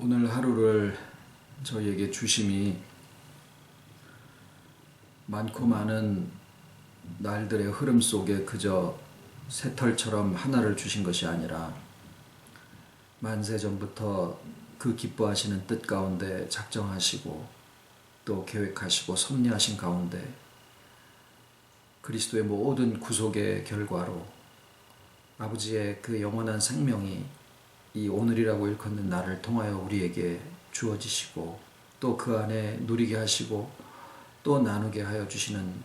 오늘 하루를 저희에게 주심이 많고 많은 날들의 흐름 속에 그저 새털처럼 하나를 주신 것이 아니라 만세전부터 그 기뻐하시는 뜻 가운데 작정하시고 또 계획하시고 섭리하신 가운데 그리스도의 모든 구속의 결과로 아버지의 그 영원한 생명이 이 오늘이라고 일컫는 날을 통하여 우리에게 주어지시고 또 그 안에 누리게 하시고 또 나누게 하여 주시는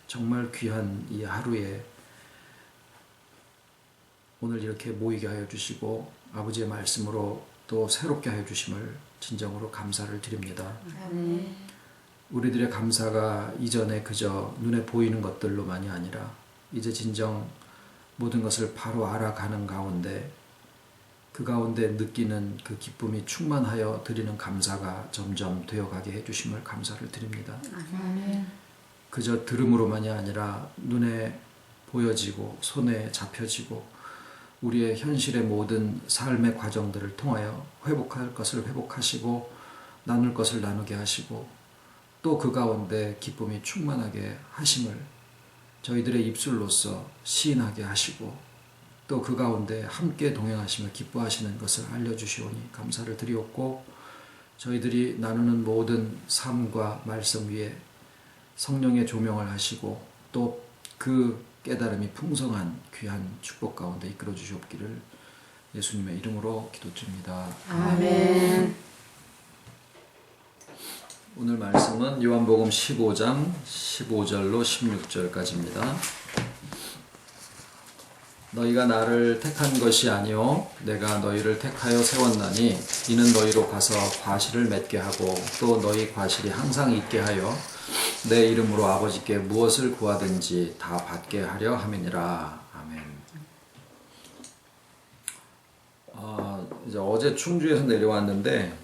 정말 귀한 이 하루에 오늘 이렇게 모이게 하여 주시고 아버지의 말씀으로 또 새롭게 하여 주심을 진정으로 감사를 드립니다. 우리들의 감사가 이전에 그저 눈에 보이는 것들로만이 아니라 이제 진정 모든 것을 바로 알아가는 가운데 그 가운데 느끼는 그 기쁨이 충만하여 드리는 감사가 점점 되어가게 해주심을 감사를 드립니다. 그저 들음으로만이 아니라 눈에 보여지고 손에 잡혀지고 우리의 현실의 모든 삶의 과정들을 통하여 회복할 것을 회복하시고 나눌 것을 나누게 하시고 또 그 가운데 기쁨이 충만하게 하심을 저희들의 입술로서 시인하게 하시고 또 그 가운데 함께 동행하시며 기뻐하시는 것을 알려주시오니 감사를 드리옵고 저희들이 나누는 모든 삶과 말씀 위에 성령의 조명을 하시고 또 그 깨달음이 풍성한 귀한 축복 가운데 이끌어 주시옵기를 예수님의 이름으로 기도드립니다. 아멘. 오늘 말씀은 요한복음 15장 15절로 16절까지입니다. 너희가 나를 택한 것이 아니요 내가 너희를 택하여 세웠나니 이는 너희로 가서 과실을 맺게 하고 또 너희 과실이 항상 있게 하여 내 이름으로 아버지께 무엇을 구하든지 다 받게 하려 함이니라. 아멘. 이제 어제 충주에서 내려왔는데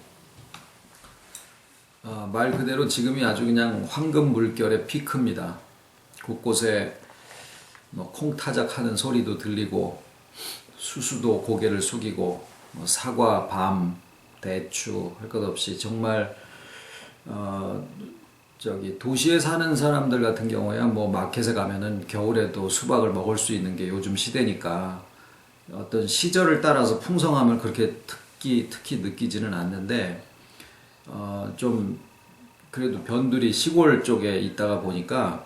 말 그대로 지금이 아주 그냥 황금 물결의 피크입니다. 곳곳에 콩타작하는 소리도 들리고 수수도 고개를 숙이고 사과, 밤, 대추 할 것 없이 정말 도시에 사는 사람들 같은 경우야 마켓에 가면은 겨울에도 수박을 먹을 수 있는 게 요즘 시대니까 어떤 시절을 따라서 풍성함을 그렇게 특히 느끼지는 않는데 좀 그래도 변두리 시골 쪽에 있다가 보니까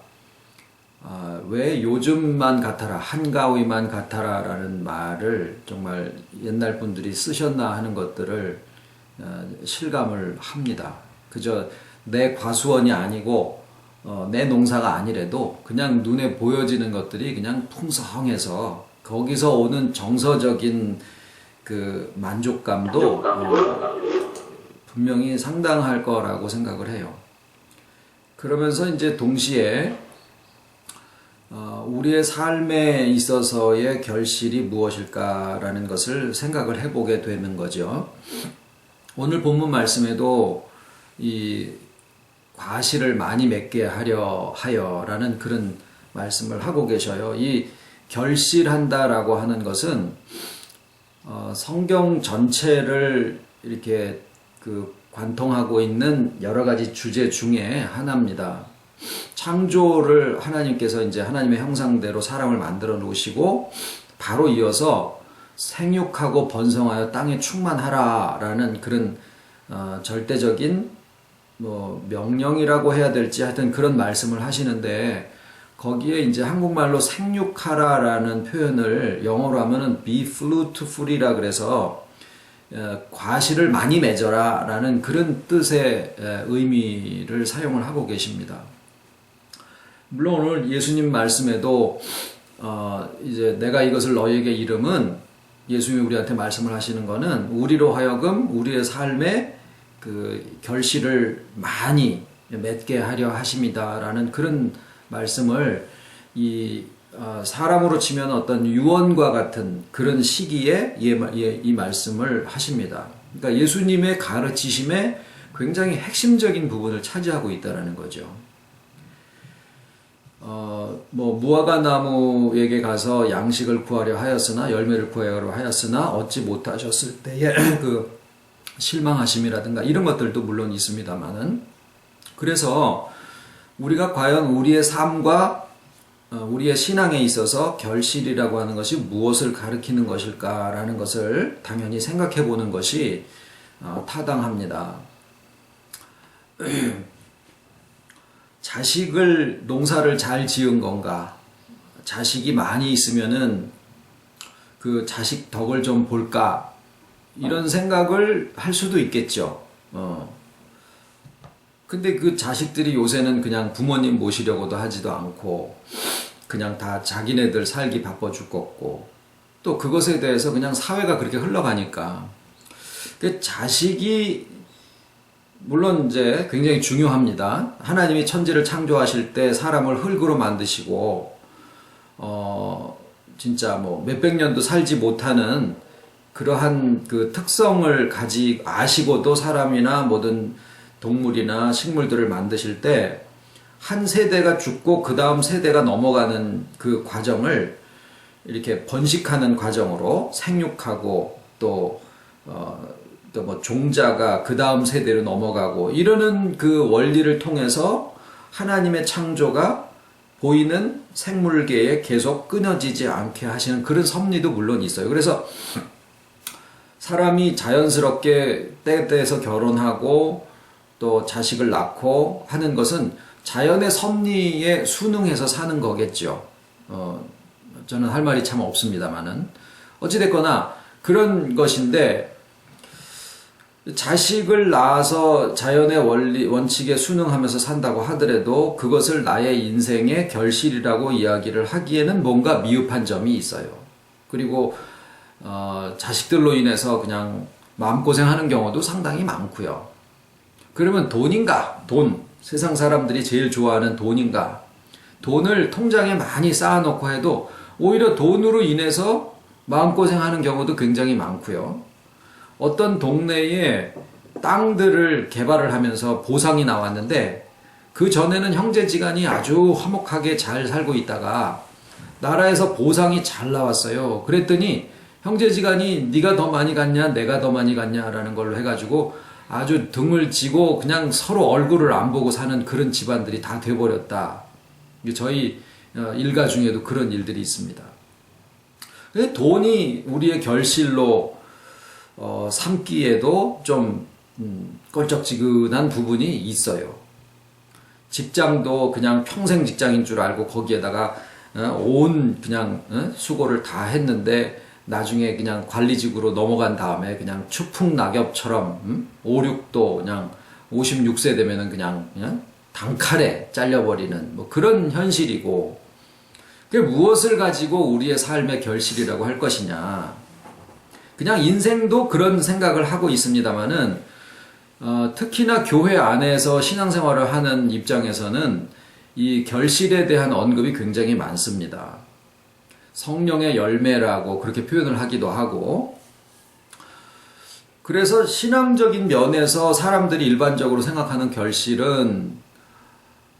왜 요즘만 같아라 한가위만 같아라 라는 말을 정말 옛날 분들이 쓰셨나 하는 것들을 실감을 합니다. 그저 내 과수원이 아니고 내 농사가 아니래도 그냥 눈에 보여지는 것들이 그냥 풍성해서 거기서 오는 정서적인 그 만족감도 분명히 상당할 거라고 생각을 해요. 그러면서 이제 동시에 우리의 삶에 있어서의 결실이 무엇일까라는 것을 생각을 해보게 되는 거죠. 오늘 본문 말씀에도 이 과실을 많이 맺게 하여라는 그런 말씀을 하고 계셔요. 이 결실한다라고 하는 것은 성경 전체를 이렇게 관통하고 있는 여러 가지 주제 중에 하나입니다. 창조를 하나님께서 이제 하나님의 형상대로 사람을 만들어 놓으시고 바로 이어서 생육하고 번성하여 땅에 충만하라라는 그런 절대적인 명령이라고 해야 될지 하여튼 그런 말씀을 하시는데 거기에 이제 한국말로 생육하라라는 표현을 영어로 하면은 be fruitful이라 그래서 과실을 많이 맺어라 라는 그런 뜻의 의미를 사용을 하고 계십니다. 물론 오늘 예수님 말씀에도 이제 내가 이것을 너희에게 이름은 예수님이 우리한테 말씀을 하시는 거는 우리로 하여금 우리의 삶에 그 결실을 많이 맺게 하려 하십니다 라는 그런 말씀을 사람으로 치면 어떤 유언과 같은 그런 시기에 이 말씀을 하십니다. 그러니까 예수님의 가르치심에 굉장히 핵심적인 부분을 차지하고 있다는 거죠. 무화과 나무에게 가서 양식을 구하려 하였으나 열매를 구하려 하였으나 얻지 못하셨을 때에 그 실망하심이라든가 이런 것들도 물론 있습니다만은, 그래서 우리가 과연 우리의 삶과 우리의 신앙에 있어서 결실이라고 하는 것이 무엇을 가리키는 것일까라는 것을 당연히 생각해 보는 것이 타당합니다. 자식을 농사를 잘 지은 건가? 자식이 많이 있으면은 그 자식 덕을 좀 볼까? 이런 생각을 할 수도 있겠죠. 근데 그 자식들이 요새는 그냥 부모님 모시려고도 하지도 않고 그냥 다 자기네들 살기 바빠 죽겠고, 또 그것에 대해서 그냥 사회가 그렇게 흘러가니까 그 자식이 물론 이제 굉장히 중요합니다. 하나님이 천지를 창조하실 때 사람을 흙으로 만드시고 진짜 뭐 몇백 년도 살지 못하는 그러한 그 특성을 아시고도 사람이나 모든 동물이나 식물들을 만드실 때 한 세대가 죽고 그 다음 세대가 넘어가는 그 과정을 이렇게 번식하는 과정으로 생육하고 또 뭐 종자가 그 다음 세대로 넘어가고 이러는 그 원리를 통해서 하나님의 창조가 보이는 생물계에 계속 끊어지지 않게 하시는 그런 섭리도 물론 있어요. 그래서 사람이 자연스럽게 때때에서 결혼하고 또 자식을 낳고 하는 것은 자연의 섭리에 순응해서 사는 거겠죠. 저는 할 말이 참 없습니다만은 어찌됐거나 그런 것인데, 자식을 낳아서 자연의 원칙에 순응하면서 산다고 하더라도 그것을 나의 인생의 결실이라고 이야기를 하기에는 뭔가 미흡한 점이 있어요. 그리고 자식들로 인해서 그냥 마음고생하는 경우도 상당히 많고요. 그러면 돈인가? 돈. 세상 사람들이 제일 좋아하는 돈인가? 돈을 통장에 많이 쌓아놓고 해도 오히려 돈으로 인해서 마음고생하는 경우도 굉장히 많고요. 어떤 동네에 땅들을 개발을 하면서 보상이 나왔는데 그 전에는 형제지간이 아주 화목하게 잘 살고 있다가 나라에서 보상이 잘 나왔어요. 그랬더니 형제지간이 네가 더 많이 갔냐 내가 더 많이 갔냐라는 걸로 해가지고 아주 등을 지고 그냥 서로 얼굴을 안 보고 사는 그런 집안들이 다 돼버렸다. 저희 일가 중에도 그런 일들이 있습니다. 돈이 우리의 결실로 삼기에도 좀 껄쩍지근한 부분이 있어요. 직장도 그냥 평생 직장인 줄 알고 거기에다가 온 그냥 수고를 다 했는데 나중에 그냥 관리직으로 넘어간 다음에 그냥 추풍낙엽처럼 5, 6도 그냥 56세 되면은 그냥 단칼에 잘려버리는 뭐 그런 현실이고, 그게 무엇을 가지고 우리의 삶의 결실이라고 할 것이냐. 그냥 인생도 그런 생각을 하고 있습니다만은 특히나 교회 안에서 신앙생활을 하는 입장에서는 이 결실에 대한 언급이 굉장히 많습니다. 성령의 열매라고 그렇게 표현을 하기도 하고, 그래서 신앙적인 면에서 사람들이 일반적으로 생각하는 결실은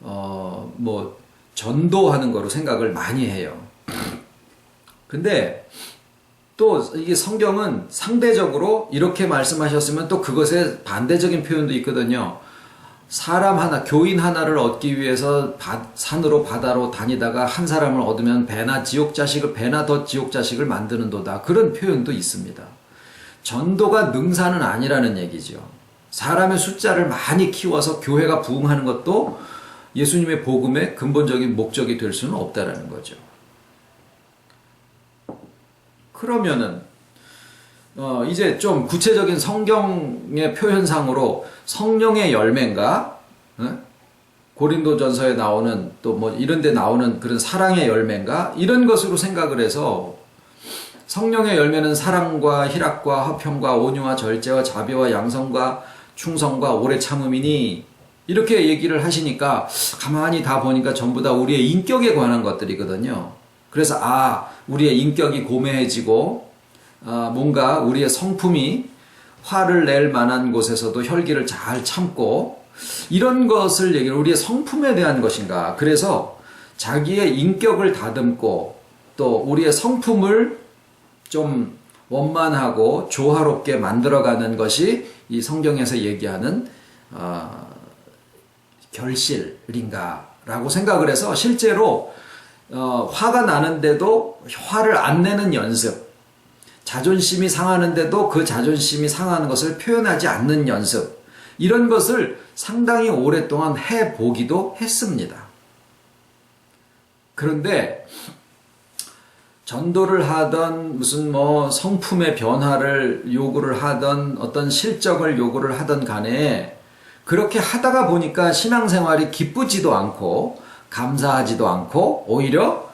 뭐 전도하는 거로 생각을 많이 해요. 근데 또 이게 성경은 상대적으로 이렇게 말씀하셨으면 또 그것에 반대적인 표현도 있거든요. 사람 하나, 교인 하나를 얻기 위해서 산으로 바다로 다니다가 한 사람을 얻으면 배나 더 지옥 자식을 만드는도다. 그런 표현도 있습니다. 전도가 능사는 아니라는 얘기죠. 사람의 숫자를 많이 키워서 교회가 부흥하는 것도 예수님의 복음의 근본적인 목적이 될 수는 없다라는 거죠. 그러면은 이제 좀 구체적인 성경의 표현상으로 성령의 열매인가, 고린도전서에 나오는 또 뭐 이런 데 나오는 그런 사랑의 열매인가, 이런 것으로 생각을 해서 성령의 열매는 사랑과 희락과 화평과 온유와 절제와 자비와 양성과 충성과 오래 참음이니, 이렇게 얘기를 하시니까 가만히 다 보니까 전부 다 우리의 인격에 관한 것들이거든요. 그래서 우리의 인격이 고매해지고 뭔가 우리의 성품이 화를 낼 만한 곳에서도 혈기를 잘 참고, 이런 것을 얘기를 우리의 성품에 대한 것인가. 그래서 자기의 인격을 다듬고 또 우리의 성품을 좀 원만하고 조화롭게 만들어가는 것이 이 성경에서 얘기하는 결실인가라고 생각을 해서 실제로 화가 나는데도 화를 안 내는 연습, 자존심이 상하는데도 그 자존심이 상하는 것을 표현하지 않는 연습, 이런 것을 상당히 오랫동안 해보기도 했습니다. 그런데 전도를 하던 무슨 성품의 변화를 요구를 하던 어떤 실적을 요구를 하던 간에 그렇게 하다가 보니까 신앙생활이 기쁘지도 않고 감사하지도 않고 오히려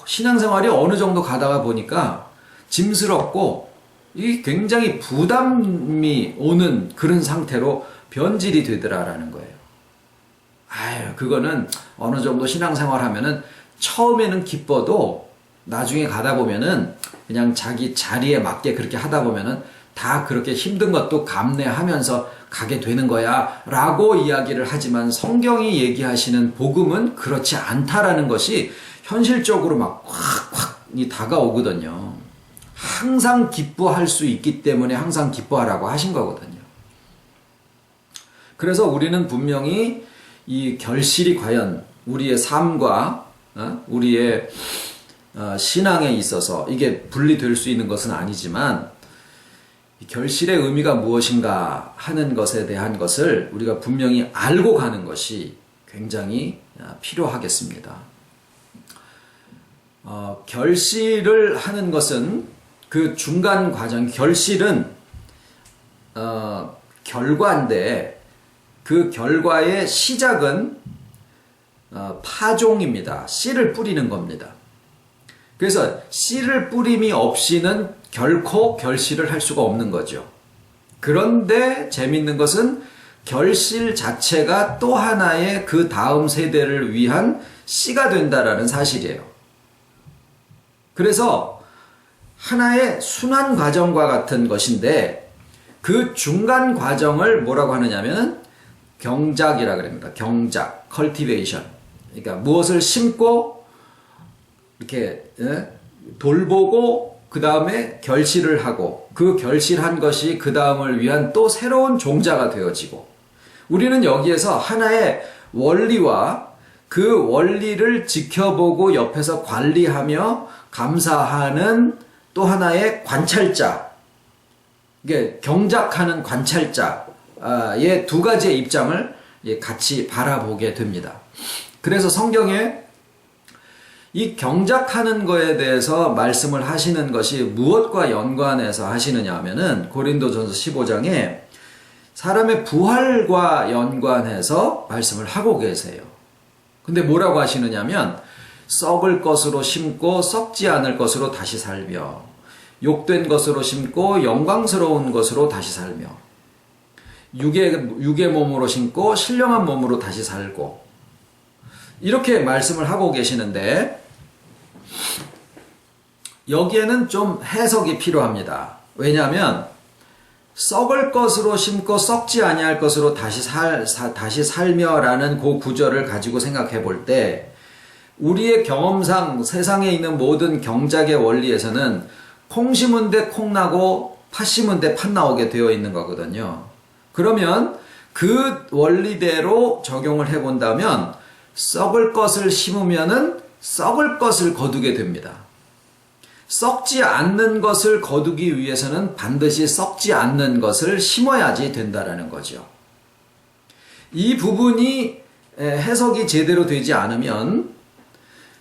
신앙생활이 어느 정도 가다가 보니까 짐스럽고 이 굉장히 부담이 오는 그런 상태로 변질이 되더라라는 거예요. 그거는 어느 정도 신앙생활 하면은 처음에는 기뻐도 나중에 가다 보면은 그냥 자기 자리에 맞게 그렇게 하다 보면은 다 그렇게 힘든 것도 감내하면서 가게 되는 거야 라고 이야기를 하지만 성경이 얘기하시는 복음은 그렇지 않다라는 것이 현실적으로 막 확 다가오거든요. 항상 기뻐할 수 있기 때문에 항상 기뻐하라고 하신 거거든요. 그래서 우리는 분명히 이 결실이 과연 우리의 삶과 우리의 신앙에 있어서 이게 분리될 수 있는 것은 아니지만 결실의 의미가 무엇인가 하는 것에 대한 것을 우리가 분명히 알고 가는 것이 굉장히 필요하겠습니다. 결실을 하는 것은 그 중간 과정, 결실은 결과인데 그 결과의 시작은 파종입니다. 씨를 뿌리는 겁니다. 그래서 씨를 뿌림이 없이는 결코 결실을 할 수가 없는 거죠. 그런데 재밌는 것은 결실 자체가 또 하나의 그 다음 세대를 위한 씨가 된다라는 사실이에요. 그래서 하나의 순환 과정과 같은 것인데 그 중간 과정을 뭐라고 하느냐면 경작이라 그럽니다. 경작, cultivation. 그러니까 무엇을 심고 이렇게 돌보고 그 다음에 결실을 하고 그 결실한 것이 그 다음을 위한 또 새로운 종자가 되어지고 우리는 여기에서 하나의 원리와 그 원리를 지켜보고 옆에서 관리하며 감사하는 또 하나의 관찰자, 이게 경작하는 관찰자의 두 가지의 입장을 같이 바라보게 됩니다. 그래서 성경에 이 경작하는 거에 대해서 말씀을 하시는 것이 무엇과 연관해서 하시느냐 하면은 고린도전서 15장에 사람의 부활과 연관해서 말씀을 하고 계세요. 근데 뭐라고 하시느냐면 썩을 것으로 심고 썩지 않을 것으로 다시 살며 욕된 것으로 심고 영광스러운 것으로 다시 살며 육의 몸으로 심고 신령한 몸으로 다시 살고 이렇게 말씀을 하고 계시는데 여기에는 좀 해석이 필요합니다. 왜냐하면 썩을 것으로 심고 썩지 아니할 것으로 다시 살며라는 그 구절을 가지고 생각해 볼 때 우리의 경험상 세상에 있는 모든 경작의 원리에서는 콩 심은 데 콩 나고 팥 심은 데 팥 나오게 되어 있는 거거든요. 그러면 그 원리대로 적용을 해본다면 썩을 것을 심으면은 썩을 것을 거두게 됩니다. 썩지 않는 것을 거두기 위해서는 반드시 썩지 않는 것을 심어야지 된다라는 거죠. 이 부분이 해석이 제대로 되지 않으면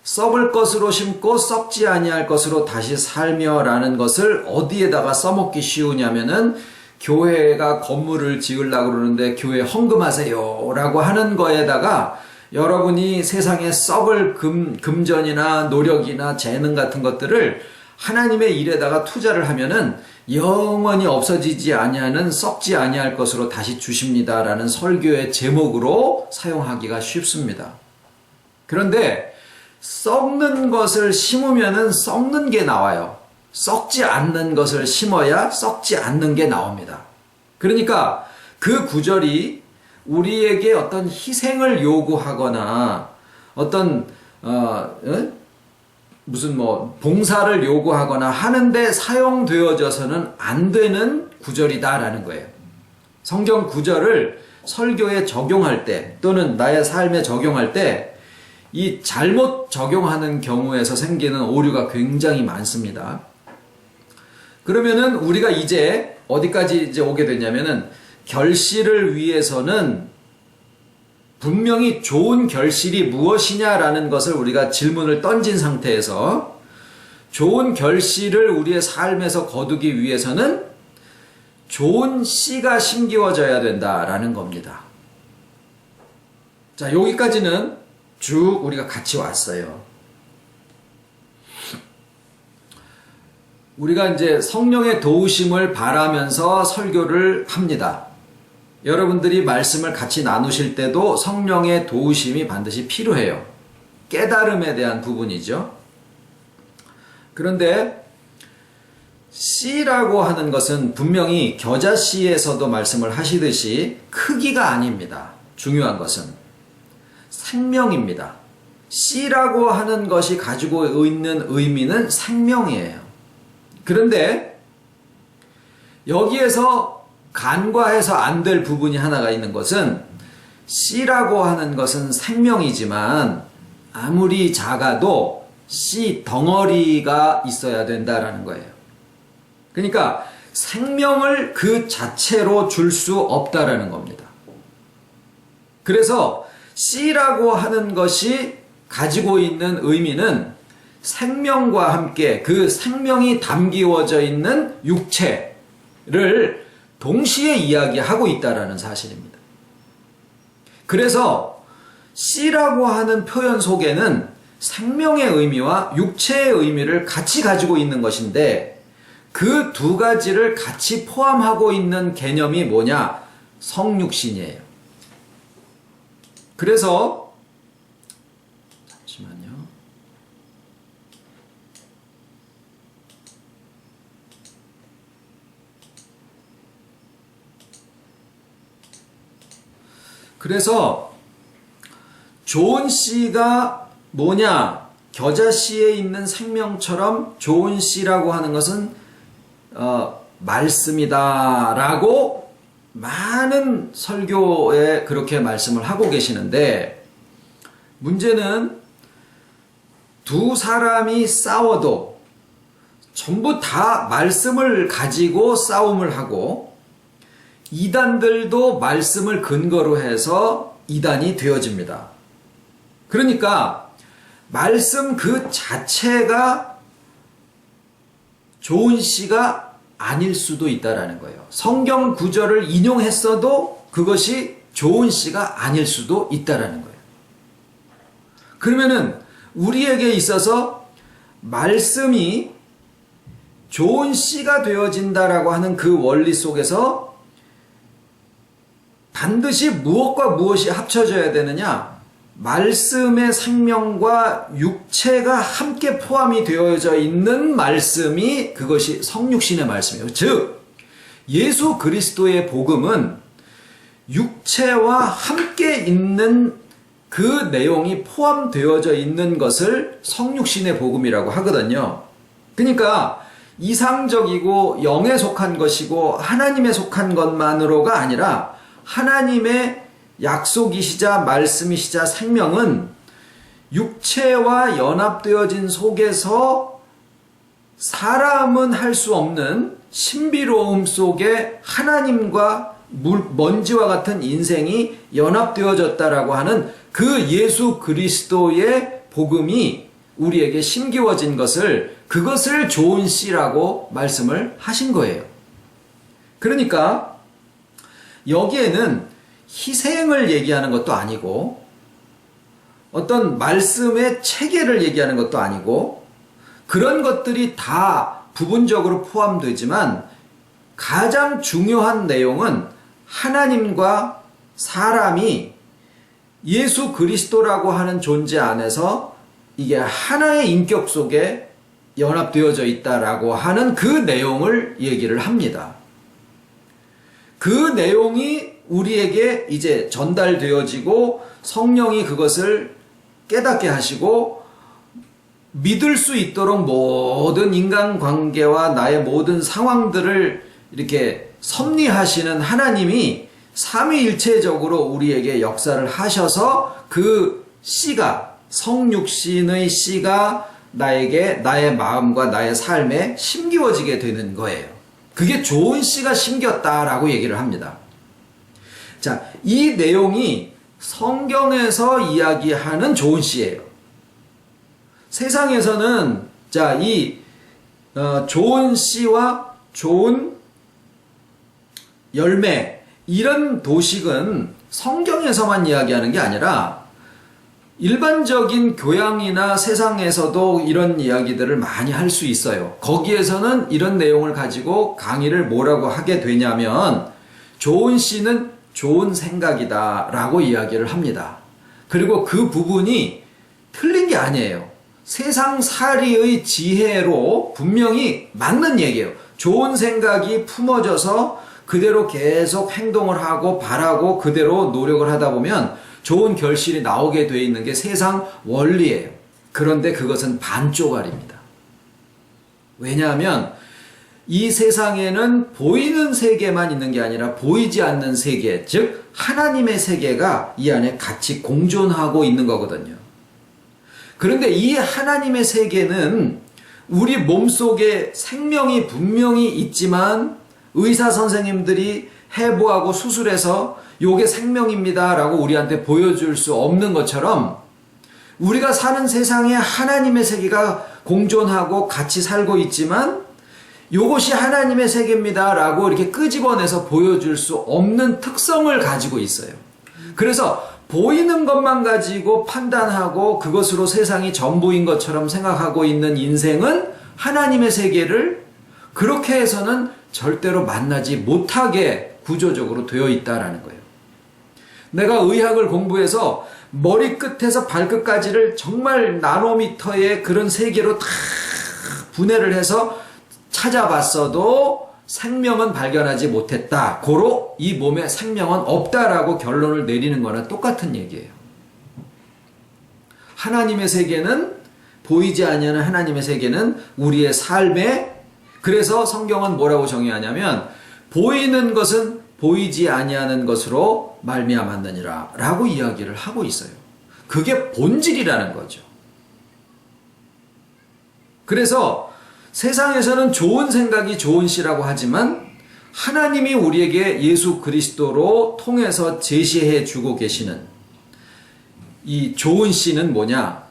썩을 것으로 심고 썩지 아니할 것으로 다시 살며라는 것을 어디에다가 써먹기 쉬우냐면은 교회가 건물을 지으려고 그러는데 교회 헌금하세요 라고 하는 거에다가 여러분이 세상에 썩을 금전이나 노력이나 재능 같은 것들을 하나님의 일에다가 투자를 하면은 영원히 없어지지 아니하는 썩지 아니할 것으로 다시 주십니다라는 설교의 제목으로 사용하기가 쉽습니다. 그런데 썩는 것을 심으면은 썩는 게 나와요. 썩지 않는 것을 심어야 썩지 않는 게 나옵니다. 그러니까 그 구절이 우리에게 어떤 희생을 요구하거나 어떤 무슨 뭐 봉사를 요구하거나 하는데 사용되어져서는 안 되는 구절이다라는 거예요. 성경 구절을 설교에 적용할 때 또는 나의 삶에 적용할 때 이 잘못 적용하는 경우에서 생기는 오류가 굉장히 많습니다. 그러면은 우리가 이제 어디까지 이제 오게 되냐면은 결실을 위해서는 분명히 좋은 결실이 무엇이냐라는 것을 우리가 질문을 던진 상태에서 좋은 결실을 우리의 삶에서 거두기 위해서는 좋은 씨가 심기워져야 된다라는 겁니다. 자, 여기까지는 쭉 우리가 같이 왔어요. 우리가 이제 성령의 도우심을 바라면서 설교를 합니다. 여러분들이 말씀을 같이 나누실 때도 성령의 도우심이 반드시 필요해요. 깨달음에 대한 부분이죠. 그런데 씨라고 하는 것은 분명히 겨자씨에서도 말씀을 하시듯이 크기가 아닙니다. 중요한 것은 생명입니다. 씨라고 하는 것이 가지고 있는 의미는 생명이에요. 그런데 여기에서 간과해서 안 될 부분이 하나가 있는 것은 씨라고 하는 것은 생명이지만 아무리 작아도 씨 덩어리가 있어야 된다라는 거예요. 그러니까 생명을 그 자체로 줄 수 없다라는 겁니다. 그래서 씨라고 하는 것이 가지고 있는 의미는 생명과 함께 그 생명이 담기워져 있는 육체를 동시에 이야기하고 있다라는 사실입니다. 그래서 씨라고 하는 표현 속에는 생명의 의미와 육체의 의미를 같이 가지고 있는 것인데 그 두 가지를 같이 포함하고 있는 개념이 뭐냐? 성육신이에요. 그래서 잠시만요. 그래서 좋은 씨가 뭐냐? 겨자씨에 있는 생명처럼 좋은 씨라고 하는 것은 말씀이다라고 많은 설교에 그렇게 말씀을 하고 계시는데 문제는 두 사람이 싸워도 전부 다 말씀을 가지고 싸움을 하고 이단들도 말씀을 근거로 해서 이단이 되어집니다. 그러니까 말씀 그 자체가 좋은 씨가 아닐 수도 있다라는 거예요. 성경 구절을 인용했어도 그것이 좋은 씨가 아닐 수도 있다라는 거예요. 그러면은 우리에게 있어서 말씀이 좋은 씨가 되어진다라고 하는 그 원리 속에서 반드시 무엇과 무엇이 합쳐져야 되느냐? 말씀의 생명과 육체가 함께 포함이 되어져 있는 말씀이 그것이 성육신의 말씀이에요. 즉 예수 그리스도의 복음은 육체와 함께 있는 그 내용이 포함되어져 있는 것을 성육신의 복음이라고 하거든요. 그러니까 이상적이고 영에 속한 것이고 하나님에 속한 것만으로가 아니라 하나님의 약속이시자 말씀이시자 생명은 육체와 연합되어진 속에서 사람은 할 수 없는 신비로움 속에 하나님과 먼지와 같은 인생이 연합되어졌다라고 하는 그 예수 그리스도의 복음이 우리에게 심기워진 그것을 좋은 씨라고 말씀을 하신 거예요. 그러니까 여기에는 희생을 얘기하는 것도 아니고 어떤 말씀의 체계를 얘기하는 것도 아니고 그런 것들이 다 부분적으로 포함되지만 가장 중요한 내용은 하나님과 사람이 예수 그리스도라고 하는 존재 안에서 이게 하나의 인격 속에 연합되어져 있다라고 하는 그 내용을 얘기를 합니다. 그 내용이 우리에게 이제 전달되어지고 성령이 그것을 깨닫게 하시고 믿을 수 있도록 모든 인간관계와 나의 모든 상황들을 이렇게 섭리하시는 하나님이 삼위일체적으로 우리에게 역사를 하셔서 그 씨가, 성육신의 씨가 나에게 나의 마음과 나의 삶에 심기워지게 되는 거예요. 그게 좋은 씨가 심겼다라고 얘기를 합니다. 자, 이 내용이 성경에서 이야기하는 좋은 씨예요. 세상에서는 자, 이 좋은 씨와 좋은 열매, 이런 도식은 성경에서만 이야기하는 게 아니라 일반적인 교양이나 세상에서도 이런 이야기들을 많이 할 수 있어요. 거기에서는 이런 내용을 가지고 강의를 뭐라고 하게 되냐면 좋은 씨는 좋은 생각이다 라고 이야기를 합니다. 그리고 그 부분이 틀린 게 아니에요. 세상살이의 지혜로 분명히 맞는 얘기예요. 좋은 생각이 품어져서 그대로 계속 행동을 하고 바라고 그대로 노력을 하다 보면 좋은 결실이 나오게 되어 있는 게 세상 원리예요. 그런데 그것은 반쪽알입니다. 왜냐하면 이 세상에는 보이는 세계만 있는 게 아니라 보이지 않는 세계, 즉 하나님의 세계가 이 안에 같이 공존하고 있는 거거든요. 그런데 이 하나님의 세계는 우리 몸속에 생명이 분명히 있지만 의사 선생님들이 해부하고 수술해서 요게 생명입니다 라고 우리한테 보여줄 수 없는 것처럼 우리가 사는 세상에 하나님의 세계가 공존하고 같이 살고 있지만 요것이 하나님의 세계입니다 라고 이렇게 끄집어내서 보여줄 수 없는 특성을 가지고 있어요. 그래서 보이는 것만 가지고 판단하고 그것으로 세상이 전부인 것처럼 생각하고 있는 인생은 하나님의 세계를 그렇게 해서는 절대로 만나지 못하게 구조적으로 되어 있다라는 거예요. 내가 의학을 공부해서 머리끝에서 발끝까지를 정말 나노미터의 그런 세계로 다 분해를 해서 찾아봤어도 생명은 발견하지 못했다. 고로 이 몸에 생명은 없다라고 결론을 내리는 거나 똑같은 얘기예요. 하나님의 세계는 보이지 아니하는 하나님의 세계는 우리의 삶에 그래서 성경은 뭐라고 정의하냐면 보이는 것은 보이지 아니하는 것으로 말미암았느니라 라고 이야기를 하고 있어요. 그게 본질이라는 거죠. 그래서 세상에서는 좋은 생각이 좋은 씨라고 하지만 하나님이 우리에게 예수 그리스도로 통해서 제시해 주고 계시는 이 좋은 씨는 뭐냐?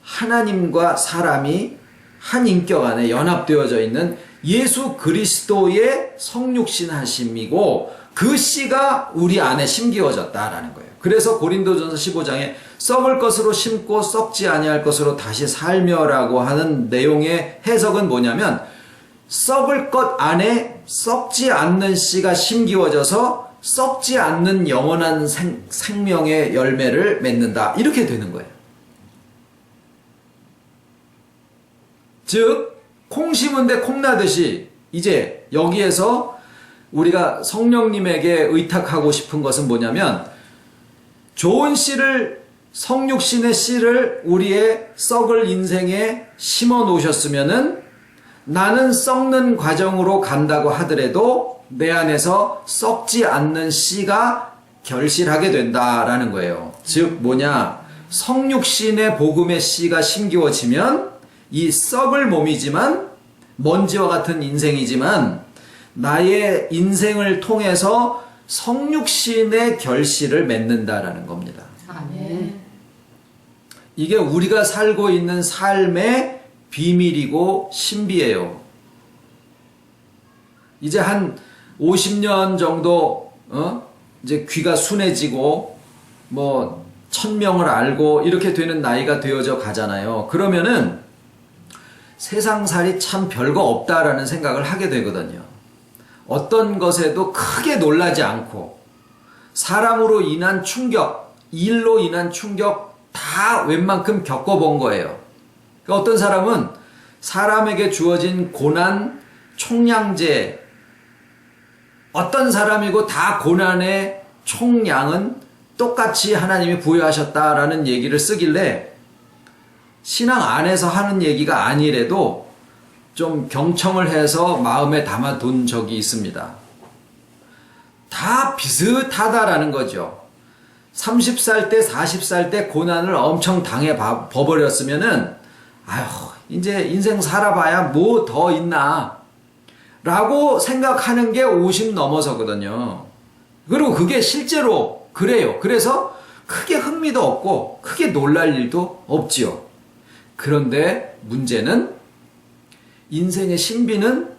하나님과 사람이 한 인격 안에 연합되어져 있는 예수 그리스도의 성육신하심이고 그 씨가 우리 안에 심기워졌다라는 거예요. 그래서 고린도전서 15장에 썩을 것으로 심고 썩지 아니할 것으로 다시 살며라고 하는 내용의 해석은 뭐냐면 썩을 것 안에 썩지 않는 씨가 심기워져서 썩지 않는 영원한 생명의 열매를 맺는다. 이렇게 되는 거예요. 즉 콩 심은데 콩 나듯이 이제 여기에서 우리가 성령님에게 의탁하고 싶은 것은 뭐냐면 좋은 씨를 성육신의 씨를 우리의 썩을 인생에 심어 놓으셨으면은 나는 썩는 과정으로 간다고 하더라도 내 안에서 썩지 않는 씨가 결실하게 된다라는 거예요. 즉 뭐냐? 성육신의 복음의 씨가 심기워지면 이 썩을 몸이지만 먼지와 같은 인생이지만 나의 인생을 통해서 성육신의 결실을 맺는다라는 겁니다. 아멘. 이게 우리가 살고 있는 삶의 비밀이고 신비예요. 이제 한 50년 정도 이제 귀가 순해지고 뭐 1000명을 알고 이렇게 되는 나이가 되어져 가잖아요. 그러면은 세상살이 참 별거 없다라는 생각을 하게 되거든요. 어떤 것에도 크게 놀라지 않고 사람으로 인한 충격, 일로 인한 충격 다 웬만큼 겪어본 거예요. 그러니까 어떤 사람은 사람에게 주어진 고난, 총량제 어떤 사람이고 다 고난의 총량은 똑같이 하나님이 부여하셨다라는 얘기를 쓰길래 신앙 안에서 하는 얘기가 아니래도 좀 경청을 해서 마음에 담아둔 적이 있습니다. 다 비슷하다라는 거죠. 30살 때, 40살 때 고난을 엄청 당해 버버렸으면은, 아휴, 이제 인생 살아봐야 뭐 더 있나, 라고 생각하는 게 50 넘어서거든요. 그리고 그게 실제로 그래요. 그래서 크게 흥미도 없고, 크게 놀랄 일도 없지요. 그런데 문제는 인생의 신비는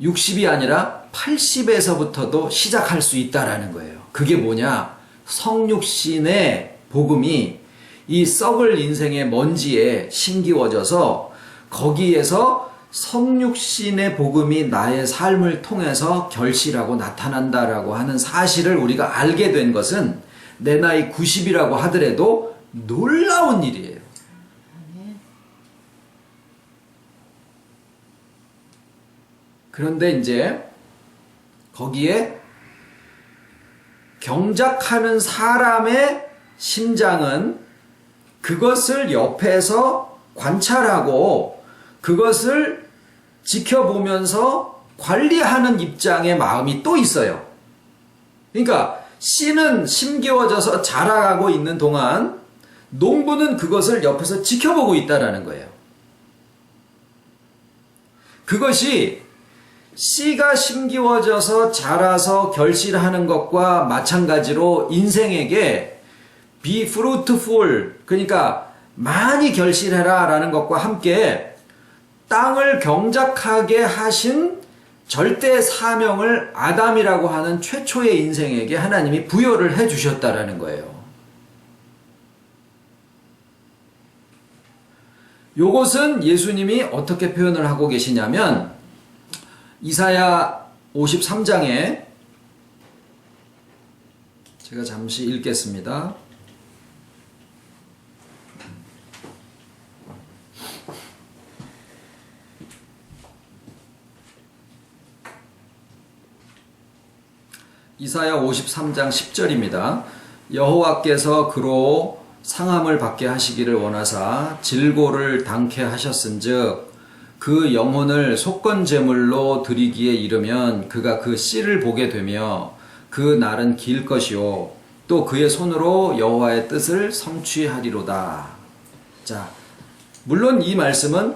60이 아니라 80에서부터도 시작할 수 있다라는 거예요. 그게 뭐냐? 성육신의 복음이 이 썩을 인생의 먼지에 심기워져서 거기에서 성육신의 복음이 나의 삶을 통해서 결실하고 나타난다라고 하는 사실을 우리가 알게 된 것은 내 나이 90이라고 하더라도 놀라운 일이에요. 그런데 이제 거기에 경작하는 사람의 심장은 그것을 옆에서 관찰하고 그것을 지켜보면서 관리하는 입장의 마음이 또 있어요. 그러니까 씨는 심기워져서 자라가고 있는 동안 농부는 그것을 옆에서 지켜보고 있다는 거예요. 그것이 씨가 심기워져서 자라서 결실하는 것과 마찬가지로 인생에게 be fruitful, 그러니까 많이 결실해라 라는 것과 함께 땅을 경작하게 하신 절대 사명을 아담이라고 하는 최초의 인생에게 하나님이 부여를 해 주셨다라는 거예요. 요것은 예수님이 어떻게 표현을 하고 계시냐면 이사야 53장에 제가 잠시 읽겠습니다. 이사야 53장 10절입니다. 여호와께서 그로 상함을 받게 하시기를 원하사 질고를 당케 하셨은즉 그 영혼을 속건제물로 드리기에 이르면 그가 그 씨를 보게 되며 그 날은 길 것이요 또 그의 손으로 여호와의 뜻을 성취하리로다. 자, 물론 이 말씀은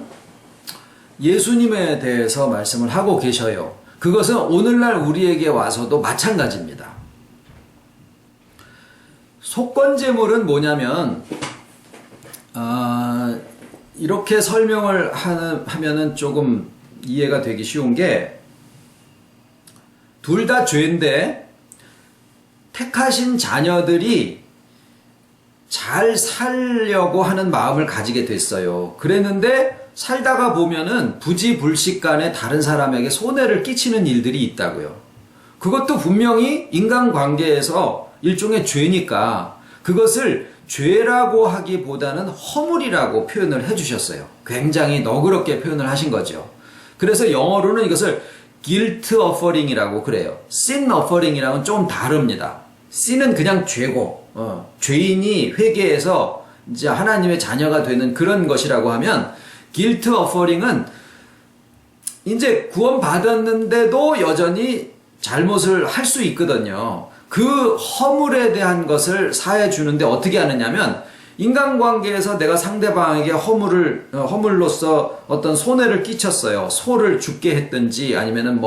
예수님에 대해서 말씀을 하고 계셔요. 그것은 오늘날 우리에게 와서도 마찬가지입니다. 속건제물은 뭐냐면 이렇게 설명을 하면은 조금 이해가 되기 쉬운 게 둘 다 죄인데 택하신 자녀들이 잘 살려고 하는 마음을 가지게 됐어요. 그랬는데 살다가 보면은 부지불식간에 다른 사람에게 손해를 끼치는 일들이 있다고요. 그것도 분명히 인간관계에서 일종의 죄니까 그것을 죄라고 하기보다는 허물이라고 표현을 해주셨어요. 굉장히 너그럽게 표현을 하신 거죠. 그래서 영어로는 이것을 guilt offering이라고 그래요. sin offering이랑은 좀 다릅니다. sin은 그냥 죄고, 죄인이 회개해서 이제 하나님의 자녀가 되는 그런 것이라고 하면 guilt offering은 이제 구원받았는데도 여전히 잘못을 할 수 있거든요. 그 허물에 대한 것을 사해 주는데 어떻게 하느냐면 인간관계에서 내가 상대방에게 허물로서 어떤 손해를 끼쳤어요. 소를 죽게 했든지 아니면은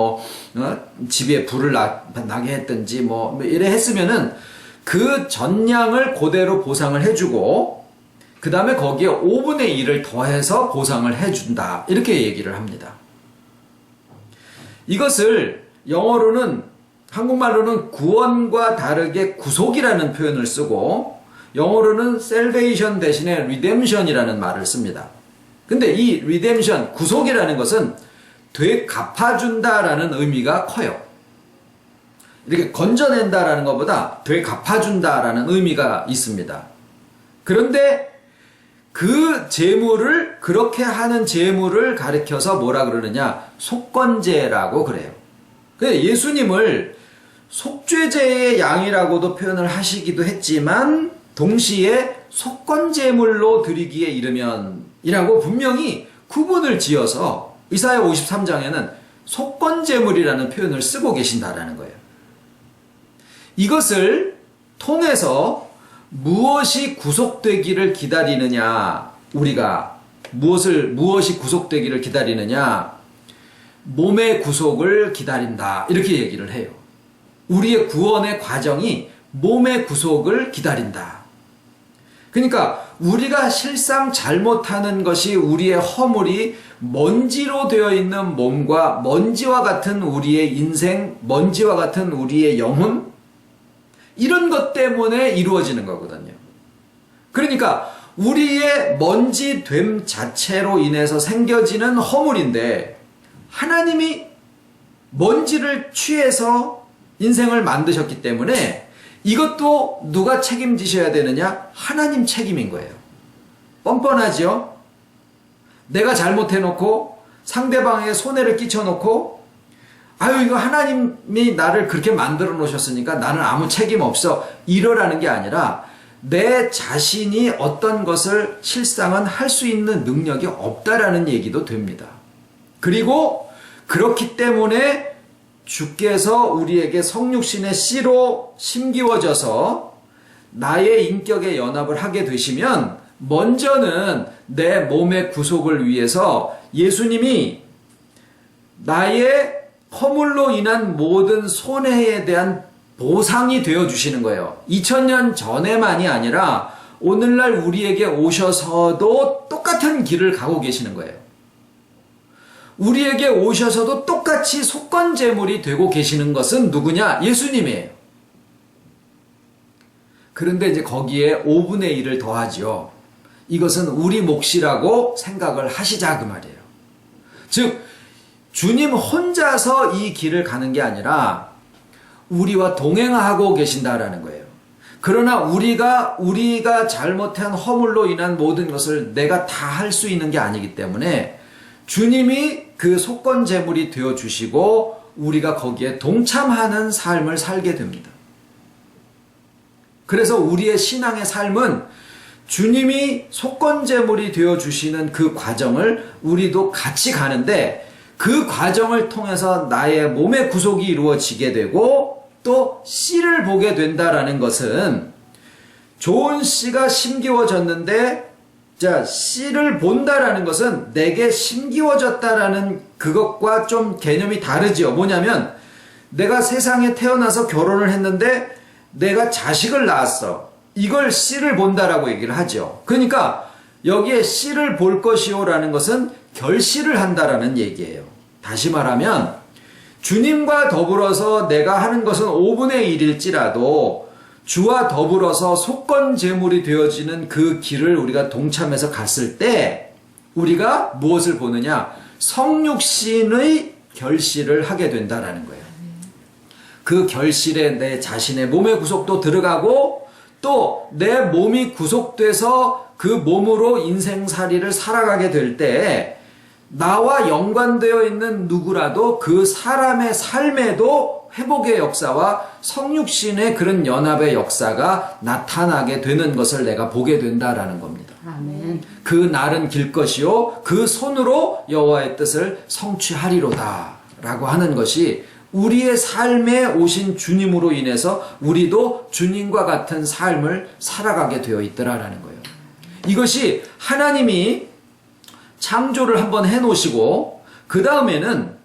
집에 불을 나게 했든지 이래 했으면은 그 전량을 그대로 보상을 해주고 그 다음에 거기에 5분의 1을 더해서 보상을 해준다. 이렇게 얘기를 합니다. 이것을 영어로는 한국말로는 구원과 다르게 구속이라는 표현을 쓰고 영어로는 salvation 대신에 redemption이라는 말을 씁니다. 근데 이 redemption, 구속이라는 것은 되갚아준다라는 의미가 커요. 이렇게 건져낸다라는 것보다 되갚아준다라는 의미가 있습니다. 그런데 그 재물을 그렇게 하는 재물을 가리켜서 뭐라 그러느냐? 속건제라고 그래요. 예수님을 속죄제의 양이라고도 표현을 하시기도 했지만 동시에 속건제물로 드리기에 이르면 이라고 분명히 구분을 지어서 이사야 53장에는 속건제물이라는 표현을 쓰고 계신다라는 거예요. 이것을 통해서 무엇이 구속되기를 기다리느냐, 우리가 무엇이 구속되기를 기다리느냐, 몸의 구속을 기다린다, 이렇게 얘기를 해요. 우리의 구원의 과정이 몸의 구속을 기다린다. 그러니까 우리가 실상 잘못하는 것이 우리의 허물이 먼지로 되어 있는 몸과 먼지와 같은 우리의 인생, 먼지와 같은 우리의 영혼, 이런 것 때문에 이루어지는 거거든요. 그러니까 우리의 먼지됨 자체로 인해서 생겨지는 허물인데, 하나님이 먼지를 취해서 인생을 만드셨기 때문에 이것도 누가 책임지셔야 되느냐? 하나님 책임인 거예요. 뻔뻔하지요? 내가 잘못해놓고 상대방에게 손해를 끼쳐놓고, 아유, 이거 하나님이 나를 그렇게 만들어 놓으셨으니까 나는 아무 책임 없어, 이러라는 게 아니라 내 자신이 어떤 것을 실상은 할 수 있는 능력이 없다라는 얘기도 됩니다. 그리고 그렇기 때문에 주께서 우리에게 성육신의 씨로 심기워져서 나의 인격에 연합을 하게 되시면, 먼저는 내 몸의 구속을 위해서 예수님이 나의 허물로 인한 모든 손해에 대한 보상이 되어주시는 거예요. 2000년 전에만이 아니라 오늘날 우리에게 오셔서도 똑같은 길을 가고 계시는 거예요. 우리에게 오셔서도 똑같이 속건제물이 되고 계시는 것은 누구냐? 예수님이에요. 그런데 이제 거기에 5분의 1을 더하지요. 이것은 우리 몫이라고 생각을 하시자, 그 말이에요. 즉, 주님 혼자서 이 길을 가는 게 아니라 우리와 동행하고 계신다라는 거예요. 그러나 우리가 잘못한 허물로 인한 모든 것을 내가 다 할 수 있는 게 아니기 때문에 주님이 그 속건제물이 되어주시고 우리가 거기에 동참하는 삶을 살게 됩니다. 그래서 우리의 신앙의 삶은 주님이 속건제물이 되어주시는 그 과정을 우리도 같이 가는데, 그 과정을 통해서 나의 몸의 구속이 이루어지게 되고 또 씨를 보게 된다라는 것은, 좋은 씨가 심기워졌는데, 자, 씨를 본다라는 것은 내게 심기워졌다라는 그것과 좀 개념이 다르지요. 뭐냐면, 내가 세상에 태어나서 결혼을 했는데 내가 자식을 낳았어. 이걸 씨를 본다라고 얘기를 하죠. 그러니까 여기에 씨를 볼 것이요라는 것은 결실을 한다라는 얘기예요. 다시 말하면 주님과 더불어서 내가 하는 것은 5분의 1일지라도 주와 더불어서 속건제물이 되어지는 그 길을 우리가 동참해서 갔을 때 우리가 무엇을 보느냐? 성육신의 결실을 하게 된다라는 거예요. 그 결실에 내 자신의 몸의 구속도 들어가고 또 내 몸이 구속돼서 그 몸으로 인생살이를 살아가게 될 때 나와 연관되어 있는 누구라도 그 사람의 삶에도 회복의 역사와 성육신의 그런 연합의 역사가 나타나게 되는 것을 내가 보게 된다라는 겁니다. 아멘. 그 날은 길 것이요 그 손으로 여호와의 뜻을 성취하리로다 라고 하는 것이 우리의 삶에 오신 주님으로 인해서 우리도 주님과 같은 삶을 살아가게 되어 있더라라는 거예요. 이것이 하나님이 창조를 한번 해놓으시고 그 다음에는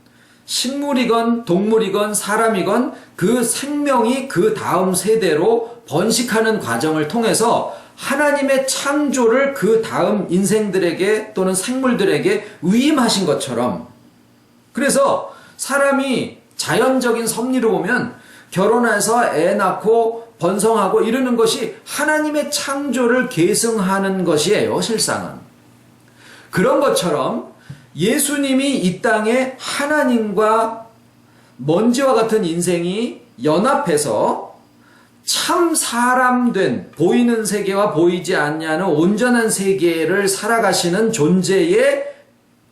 식물이건 동물이건 사람이건 그 생명이 그 다음 세대로 번식하는 과정을 통해서 하나님의 창조를 그 다음 인생들에게 또는 생물들에게 위임하신 것처럼, 그래서 사람이 자연적인 섭리로 보면 결혼해서 애 낳고 번성하고 이러는 것이 하나님의 창조를 계승하는 것이에요, 실상은. 그런 것처럼 예수님이 이 땅에 하나님과 먼지와 같은 인생이 연합해서 참 사람된 보이는 세계와 보이지 않냐는 온전한 세계를 살아가시는 존재의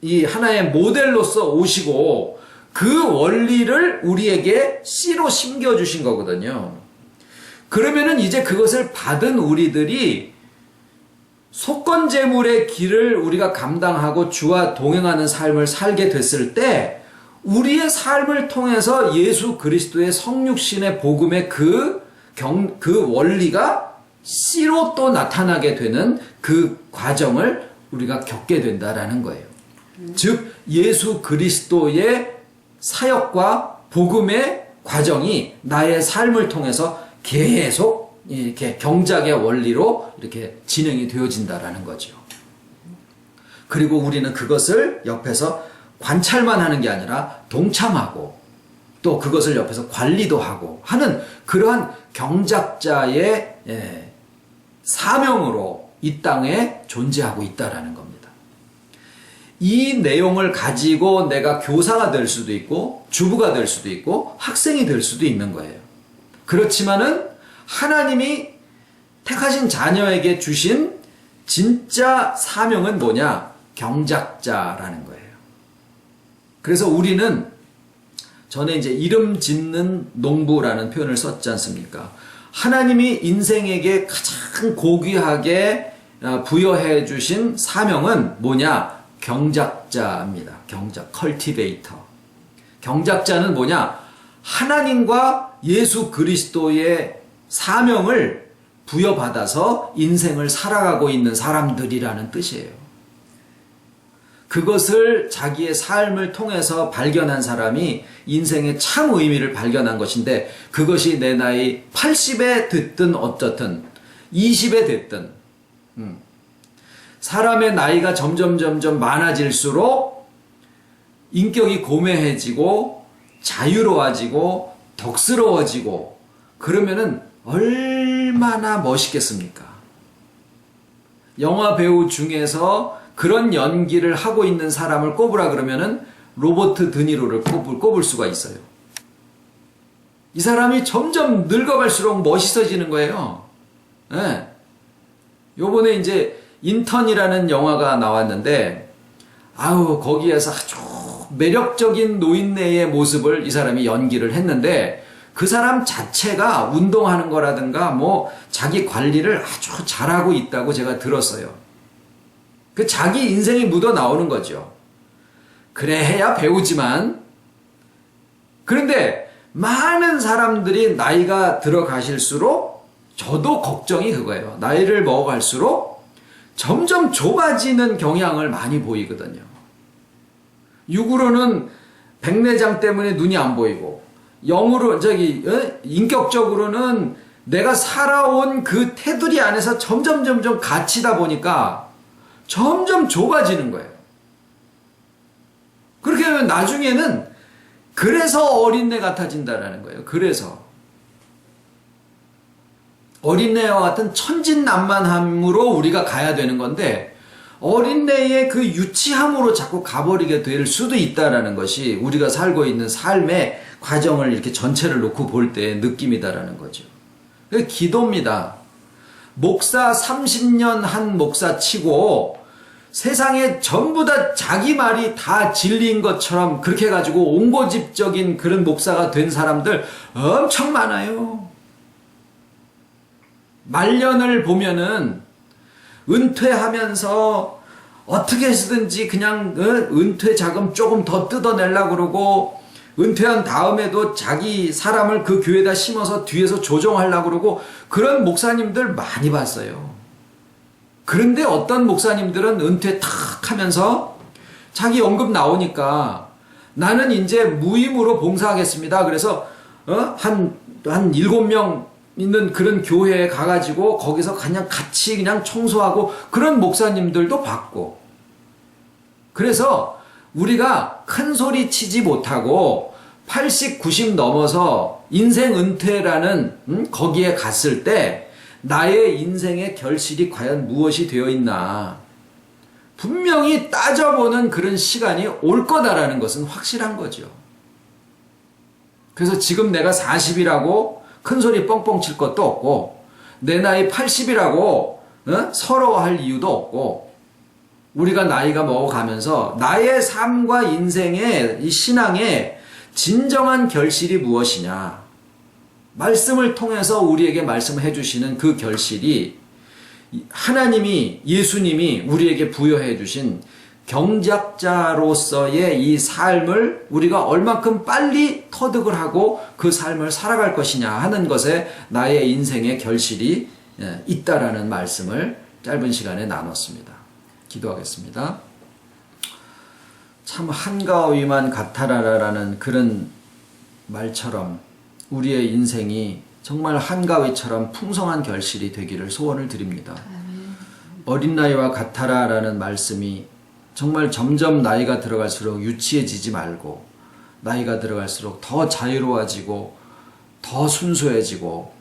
이 하나의 모델로서 오시고 그 원리를 우리에게 씨로 심겨주신 거거든요. 그러면은 이제 그것을 받은 우리들이 속건제물의 길을 우리가 감당하고 주와 동행하는 삶을 살게 됐을 때 우리의 삶을 통해서 예수 그리스도의 성육신의 복음의 그 원리가 씨로 또 나타나게 되는 그 과정을 우리가 겪게 된다라는 거예요. 즉 예수 그리스도의 사역과 복음의 과정이 나의 삶을 통해서 계속 이렇게 경작의 원리로 이렇게 진행이 되어진다라는 거죠. 그리고 우리는 그것을 옆에서 관찰만 하는 게 아니라 동참하고 또 그것을 옆에서 관리도 하고 하는 그러한 경작자의 사명으로 이 땅에 존재하고 있다라는 겁니다. 이 내용을 가지고 내가 교사가 될 수도 있고 주부가 될 수도 있고 학생이 될 수도 있는 거예요. 그렇지만은 하나님이 택하신 자녀에게 주신 진짜 사명은 뭐냐? 경작자라는 거예요. 그래서 우리는 전에 이제 이름 짓는 농부라는 표현을 썼지 않습니까? 하나님이 인생에게 가장 고귀하게 부여해 주신 사명은 뭐냐? 경작자입니다. 컬티베이터. 경작자는 뭐냐? 하나님과 예수 그리스도의 사명을 부여받아서 인생을 살아가고 있는 사람들이라는 뜻이에요. 그것을 자기의 삶을 통해서 발견한 사람이 인생의 참 의미를 발견한 것인데 그것이 내 나이 80에 됐든 어떻든 20에 됐든 사람의 나이가 점점 많아질수록 인격이 고매해지고 자유로워지고 덕스러워지고 그러면은 얼마나 멋있겠습니까? 영화 배우 중에서 그런 연기를 하고 있는 사람을 꼽으라 그러면은 로버트 드니로를 꼽을 수가 있어요. 이 사람이 점점 늙어갈수록 멋있어지는 거예요. 네. 요번에 이제 인턴이라는 영화가 나왔는데 거기에서 아주 매력적인 노인네의 모습을 이 사람이 연기를 했는데 그 사람 자체가 운동하는 거라든가 뭐 자기 관리를 아주 잘하고 있다고 제가 들었어요. 그 자기 인생이 묻어 나오는 거죠. 그래 해야 배우지만 그런데 많은 사람들이 나이가 들어가실수록 저도 걱정이 그거예요. 나이를 먹어갈수록 점점 좁아지는 경향을 많이 보이거든요. 육으로는 백내장 때문에 눈이 안 보이고 영으로 인격적으로는 내가 살아온 그 테두리 안에서 점점 갇히다 보니까 점점 좁아지는 거예요. 그렇게 하면 나중에는 그래서 어린애 같아진다라는 거예요. 그래서 어린애와 같은 천진난만함으로 우리가 가야 되는 건데 어린애의 그 유치함으로 자꾸 가버리게 될 수도 있다라는 것이 우리가 살고 있는 삶의 과정을 이렇게 전체를 놓고 볼 때의 느낌이다라는 거죠. 기도입니다. 목사 30년 한 목사 치고 세상에 전부 다 자기 말이 다 진리인 것처럼 그렇게 해가지고 옹고집적인 그런 목사가 된 사람들 엄청 많아요. 말년을 보면은 은퇴하면서 어떻게 해서든지 그냥 은퇴 자금 조금 더 뜯어내려고 그러고 은퇴한 다음에도 자기 사람을 그 교회에다 심어서 뒤에서 조정하려고 그러고 그런 목사님들 많이 봤어요. 그런데 어떤 목사님들은 은퇴 탁 하면서 자기 연금 나오니까 나는 이제 무임으로 봉사하겠습니다. 그래서 한 7명 있는 그런 교회에 가가지고 거기서 그냥 같이 그냥 청소하고 그런 목사님들도 봤고 그래서 우리가 큰 소리 치지 못하고 80, 90 넘어서 인생 은퇴라는 거기에 갔을 때 나의 인생의 결실이 과연 무엇이 되어 있나 분명히 따져보는 그런 시간이 올 거다라는 것은 확실한 거죠. 그래서 지금 내가 40이라고 큰 소리 뻥뻥 칠 것도 없고 내 나이 80이라고 서러워할 이유도 없고 우리가 나이가 먹어가면서 나의 삶과 인생의 이 신앙의 진정한 결실이 무엇이냐 말씀을 통해서 우리에게 말씀해 주시는 그 결실이 하나님이 예수님이 우리에게 부여해 주신 경작자로서의 이 삶을 우리가 얼만큼 빨리 터득을 하고 그 삶을 살아갈 것이냐 하는 것에 나의 인생의 결실이 있다라는 말씀을 짧은 시간에 나눴습니다. 기도하겠습니다. 참 한가위만 같아라라는 그런 말처럼 우리의 인생이 정말 한가위처럼 풍성한 결실이 되기를 소원을 드립니다. 어린 나이와 같아라라는 말씀이 정말 점점 나이가 들어갈수록 유치해지지 말고 나이가 들어갈수록 더 자유로워지고 더 순수해지고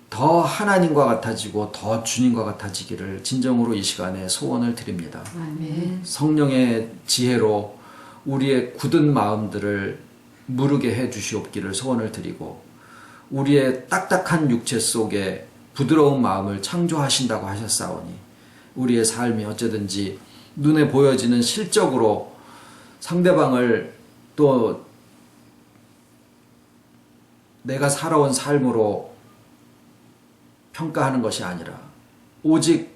더 하나님과 같아지고 더 주님과 같아지기를 진정으로 이 시간에 소원을 드립니다. 아멘. 성령의 지혜로 우리의 굳은 마음들을 무르게 해 주시옵기를 소원을 드리고 우리의 딱딱한 육체 속에 부드러운 마음을 창조하신다고 하셨사오니 우리의 삶이 어쩌든지 눈에 보여지는 실적으로 상대방을 또 내가 살아온 삶으로 평가하는 것이 아니라 오직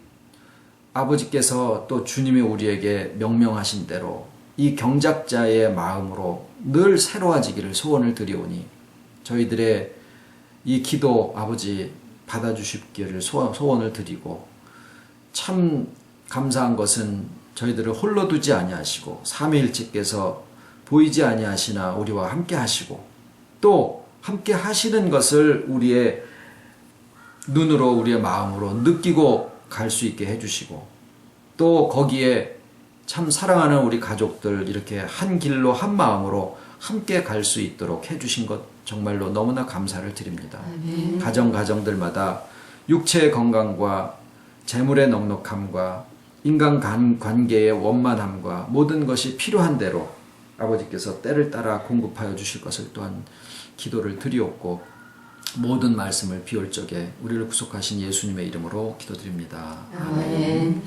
아버지께서 또 주님이 우리에게 명명하신 대로 이 경작자의 마음으로 늘 새로워지기를 소원을 드리오니 저희들의 이 기도 아버지 받아주시기를 소원을 드리고 참 감사한 것은 저희들을 홀로 두지 아니하시고 삼위일체께서 보이지 아니하시나 우리와 함께 하시고 또 함께 하시는 것을 우리의 눈으로 우리의 마음으로 느끼고 갈 수 있게 해주시고 또 거기에 참 사랑하는 우리 가족들 이렇게 한 길로 한 마음으로 함께 갈 수 있도록 해주신 것 정말로 너무나 감사를 드립니다. 가정들마다 육체의 건강과 재물의 넉넉함과 인간 관계의 원만함과 모든 것이 필요한 대로 아버지께서 때를 따라 공급하여 주실 것을 또한 기도를 드리옵고 모든 말씀을 비올 적에 우리를 구속하신 예수님의 이름으로 기도드립니다. 아멘.